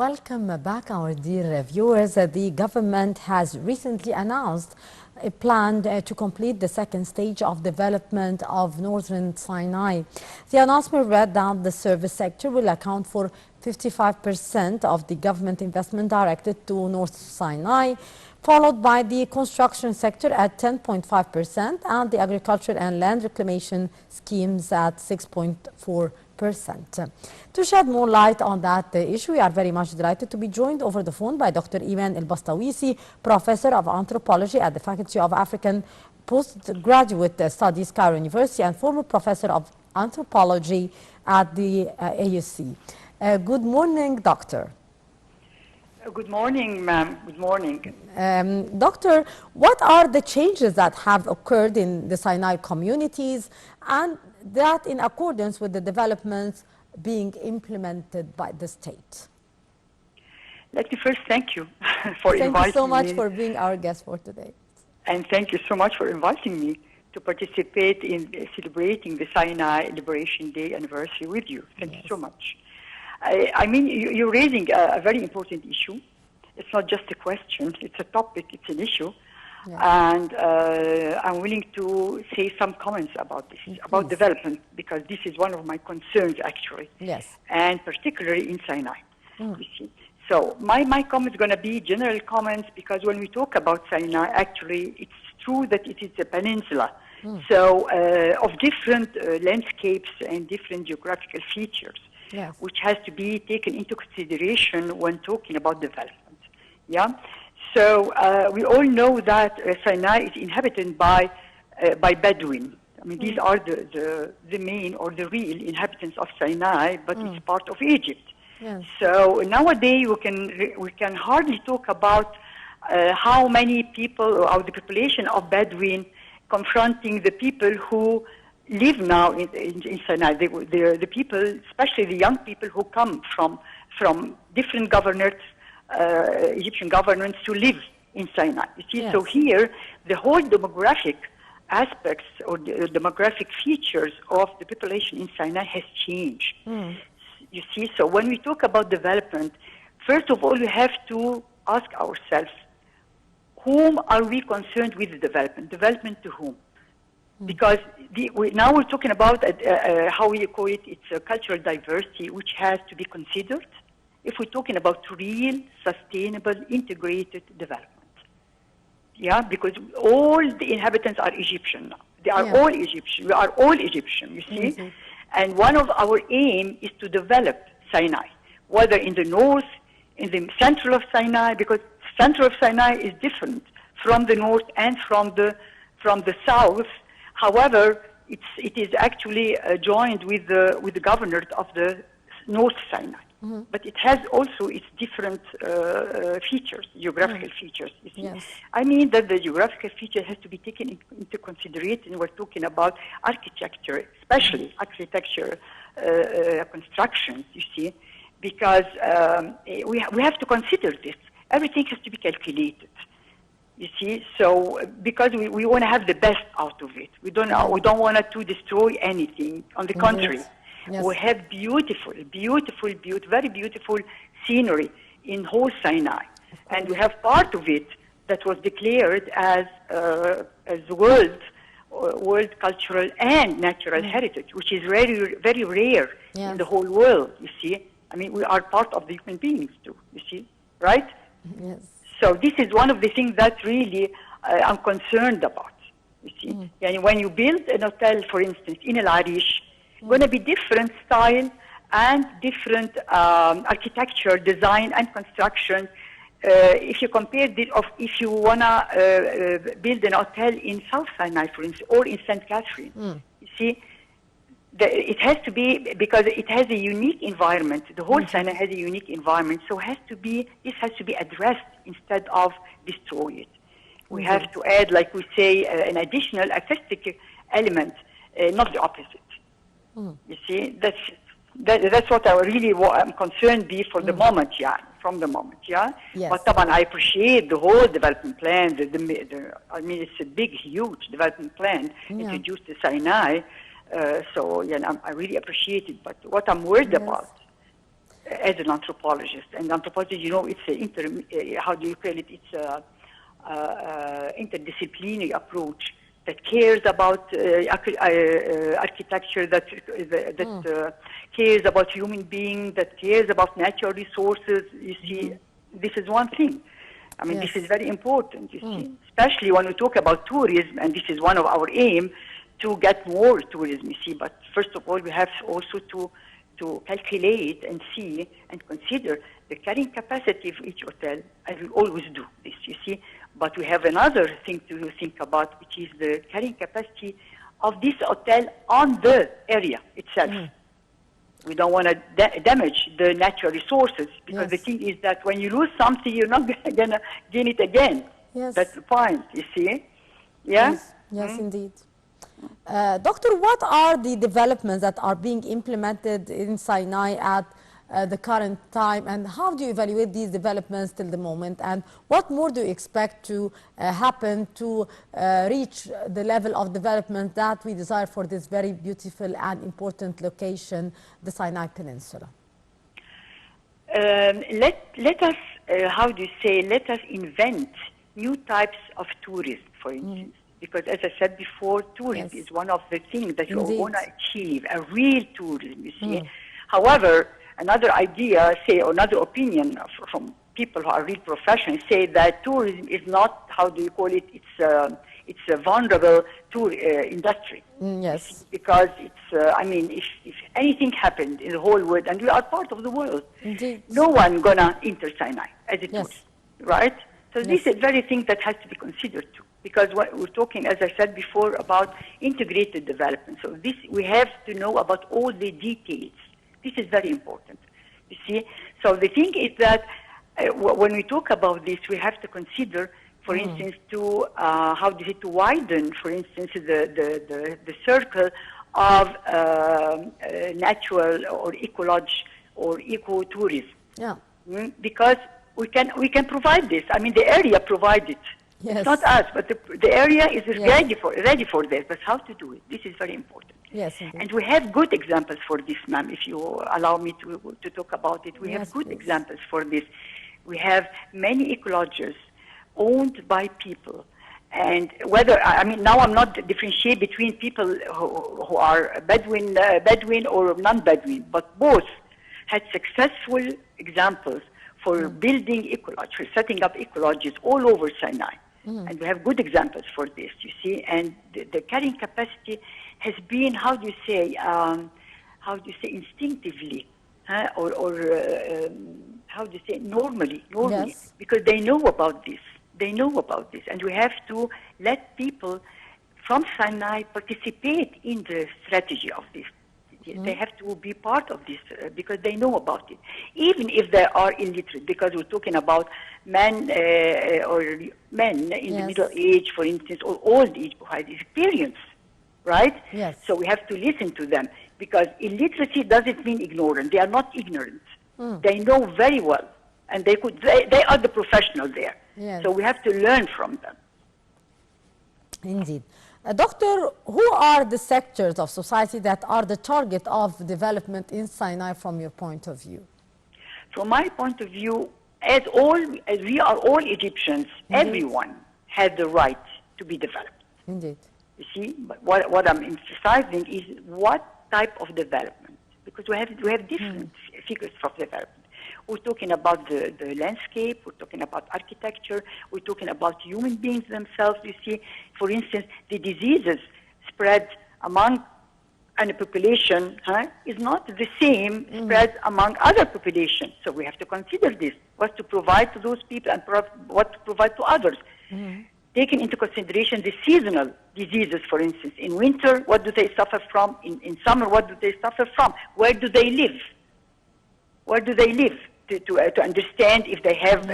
welcome back, our dear viewers. The government has recently announced a plan to complete the second stage of development of Northern Sinai. The announcement read that the service sector will account for 55% of the government investment directed to North Sinai, followed by the construction sector at 10.5% and the agriculture and land reclamation schemes at 6.4%. To shed more light on that issue, we are very much delighted to be joined over the phone by Dr. Eman Bastawisi, Professor of Anthropology at the Faculty of African Postgraduate Studies, Cairo University, and former Professor of Anthropology at the AUC. Good morning, Doctor. Good morning, ma'am. Good morning. Doctor, what are the changes that have occurred in the Sinai communities, and that in accordance with the developments being implemented by the state? Let me first thank you for inviting me. Thank you so much for being our guest for today. And thank you so much for inviting me to participate in celebrating the Sinai Liberation Day anniversary with you. Thank you so much. I mean, you're raising a very important issue. It's not just a question, it's a topic, it's an issue. And I'm willing to say some comments about this, about development, because this is one of my concerns, actually. Yes. And particularly in Sinai, you see. So my comment is going to be general comments, because when we talk about Sinai, actually, it's true that it is a peninsula. So of different landscapes and different geographical features, which has to be taken into consideration when talking about development. Yeah. So we all know that Sinai is inhabited by Bedouin. I mean, these are the main or the real inhabitants of Sinai, but it's part of Egypt. Yes. So nowadays we can hardly talk about how many people or the population of Bedouin confronting the people who live now in Sinai. They're the people, especially the young people who come from different governors, Egyptian governments, to live in Sinai. You see, so here the whole demographic aspects or the demographic features of the population in Sinai has changed. You see, so when we talk about development, first of all, we have to ask ourselves, whom are we concerned with the development? Development to whom? Because now we're talking about how we call it, it's a cultural diversity, which has to be considered if we're talking about real, sustainable, integrated development. Yeah, because all the inhabitants are Egyptian now. They are all Egyptian. We are all Egyptian, you see? And one of our aim is to develop Sinai, whether in the north, in the central of Sinai, because central of Sinai is different from the north and from the south. However, it is actually joined with the governor of the North Sinai. But it has also its different features, geographical features. You see. Yes. I mean that the geographical feature has to be taken into consideration. We're talking about architecture, especially architecture constructions, you see, because we have to consider this. Everything has to be calculated. You see, so because we want to have the best out of it, we don't want to destroy anything. On the contrary, we have very beautiful scenery in whole Sinai, and we have part of it that was declared as world cultural and natural heritage, which is very very rare in the whole world. You see, I mean, we are part of the human beings too. You see, right? Yes. So this is one of the things that really I'm concerned about, you see. And when you build an hotel, for instance, in El Arish, going to be different style and different architecture, design, and construction. If you compare this, if you want to build an hotel in South Sinai, for instance, or in St. Catherine, you see, it has to be, because it has a unique environment. The whole Sinai has a unique environment, so this has to be addressed instead of destroy it. We have to add, like we say, an additional artistic element, not the opposite. You see, that's what I'm concerned be for the moment, from the moment, Yes. But I appreciate the whole development plan. I mean, it's a big, huge development plan introduced to Sinai. So I really appreciate it. But what I'm worried about as an anthropologist. And anthropology, you know, it's how do you call it? It's a interdisciplinary approach that cares about architecture, that cares about human beings, that cares about natural resources. You see, this is one thing. I mean, this is very important, you see, especially when we talk about tourism, and this is one of our aim to get more tourism, you see. But first of all, we have also to calculate and see and consider the carrying capacity of each hotel, and we always do this, you see. But we have another thing to think about, which is the carrying capacity of this hotel on the area itself. We don't want to damage the natural resources, because the thing is that when you lose something, you're not going to gain it again. That's the point, you see. Yeah? Yes, indeed. Doctor, what are the developments that are being implemented in Sinai at the current time, and how do you evaluate these developments till the moment, and what more do you expect to happen to reach the level of development that we desire for this very beautiful and important location, the Sinai Peninsula? Let us, let us invent new types of tourism, for instance. Because as I said before, tourism is one of the things that you want to achieve, a real tourism, you see. However, another idea, or another opinion from people who are real professionals, say that tourism is not, how do you call it, it's a vulnerable industry. Yes. Because it's, I mean, if anything happened in the whole world, and we are part of the world, no one gonna enter Sinai as a tourist, right? So this is very thing that has to be considered too. Because what we're talking, as I said before, about integrated development. So this, we have to know about all the details. This is very important, you see. So the thing is that when we talk about this, we have to consider, for instance, to to widen, for instance, the circle of natural or ecology or ecotourism. Yeah. Because we can provide this. I mean, the area provides it. Yes. It's not us, but the area is ready for this. But how to do it? This is very important. Yes, indeed. And we have good examples for this, ma'am, if you allow me to talk about it. We have good examples for this. We have many ecologies owned by people. And whether, I mean, now I'm not differentiating between people who are Bedouin or non-Bedouin, but both had successful examples for building ecology, for setting up ecologies all over Sinai. And we have good examples for this, you see. And the carrying capacity has been, how do you say, instinctively, or how do you say, normally, because they know about this. They know about this. And we have to let people from Sinai participate in the strategy of this. They have to be part of this because they know about it, even if they are illiterate. Because we're talking about men in the middle age, for instance, or old age who have experience, right? Yes. So we have to listen to them, because illiteracy doesn't mean ignorant. They are not ignorant. They know very well, and they are the professionals there. Yes. So we have to learn from them. Indeed. Doctor, who are the sectors of society that are the target of development in Sinai from your point of view? From my point of view, as we are all Egyptians, everyone has the right to be developed. Indeed. You see, but what I'm emphasizing is what type of development, because we have different figures of development. We're talking about the landscape, we're talking about architecture, we're talking about human beings themselves, you see. For instance, the diseases spread among a population is not the same spread among other populations. So we have to consider this, what to provide to those people and what to provide to others. Taking into consideration the seasonal diseases, for instance. In winter, what do they suffer from? In summer, what do they suffer from? Where do they live? Where do they live? To understand if they have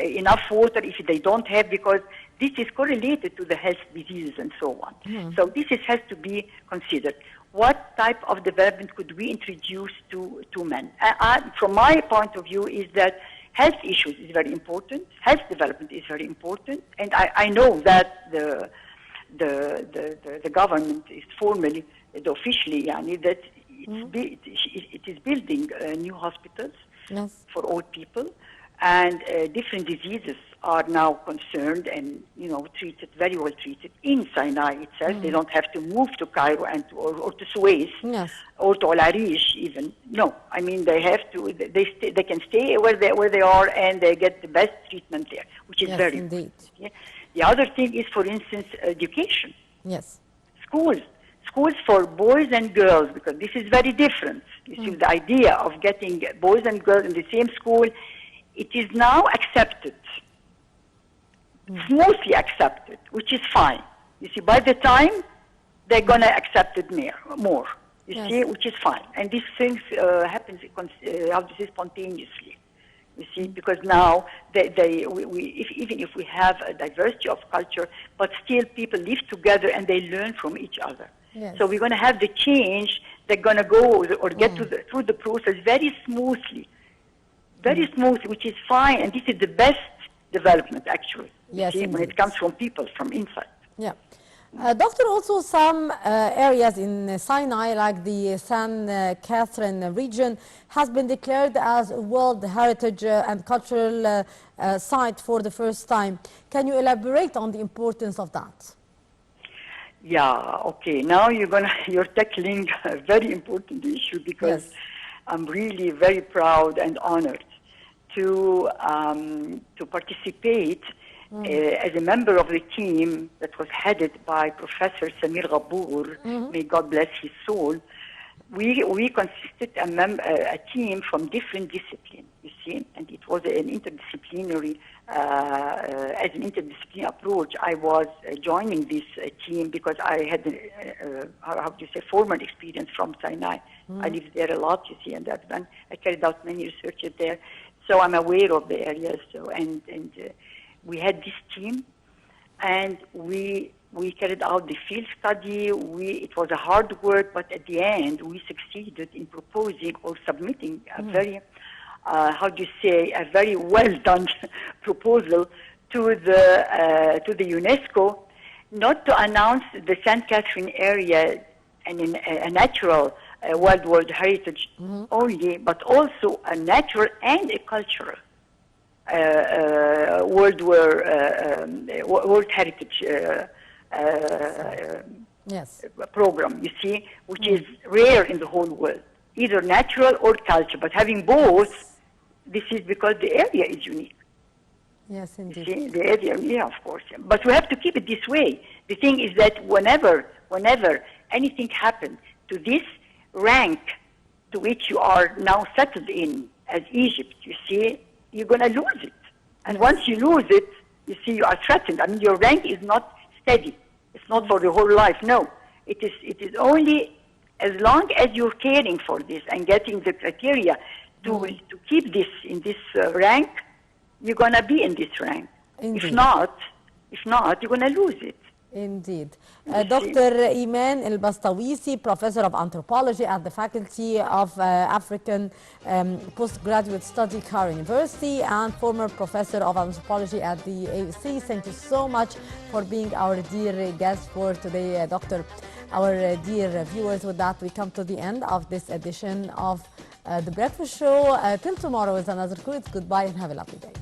enough water, if they don't have, because this is correlated to the health diseases and so on. So this has to be considered. What type of development could we introduce to men? From my point of view is that health issues is very important, health development is very important, and I know that the government is officially that it is building new hospitals. Yes. for all people, and different diseases are now concerned and treated, very well treated in Sinai itself. They don't have to move to Cairo or to Suez Yes. or to Al Arish even. No, I mean they have to. They can stay where they are and they get the best treatment there, which is Yes, very indeed. important. Yeah? The other thing is, for instance, education. Yes. Schools for boys and girls, because this is very different. You see, the idea of getting boys and girls in the same school, it is now accepted, smoothly accepted, which is fine. You see, by the time they're going to accept it more. You Yes. see, which is fine. And these things happen, how to say, spontaneously. You see, because now even if we have a diversity of culture, but still people live together and they learn from each other. Yes. So we're going to have the change. They're going to go or get through the process very smoothly, which is fine. And this is the best development, actually. Yes, you see, when indeed. it comes from people, from inside. Yeah. Doctor, also some areas in Sinai, like the San Catherine region, has been declared as a World Heritage and Cultural Site for the first time. Can you elaborate on the importance of that? Yeah, okay. Now you're tackling a very important issue, because Yes. I'm really very proud and honored to participate as a member of the team that was headed by Professor Samir Ghabour. May God bless his soul. We consisted a team from different disciplines, you see, and it was an interdisciplinary, as an interdisciplinary approach. I was joining this team because I had, how do you say, formal experience from Sinai. I lived there a lot, you see, and I carried out many researches there. So I'm aware of the areas. So and we had this team, and we carried out the field study. It was a hard work, but at the end, we succeeded in proposing or submitting a very, how do you say, a very well done proposal to the UNESCO, not to announce the St. Catherine area and in a natural World Heritage only, but also a natural and a cultural World Heritage Yes. program, you see, which is rare in the whole world, either natural or culture. But having both, this is because the area is unique. Yes, indeed. See, the area, yeah, of course. Yeah. But we have to keep it this way. The thing is that whenever anything happens to this rank to which you are now settled in as Egypt, you see, you're going to lose it. And once you lose it, you see, you are threatened. I mean, your rank is not steady. It's not for the whole life. No, it is only as long as you're caring for this and getting the criteria to keep this in this rank, you're going to be in this rank. Indeed. If not, you're going to lose it. Indeed. Dr. Eman Bastawisi, Professor of Anthropology at the Faculty of African Postgraduate Study, Cairo University, and former Professor of Anthropology at the AUC. Thank you so much for being our dear guest for today, Doctor. Our dear viewers, with that, we come to the end of this edition of The Breakfast Show. Till tomorrow is another good. Goodbye and have a lovely day.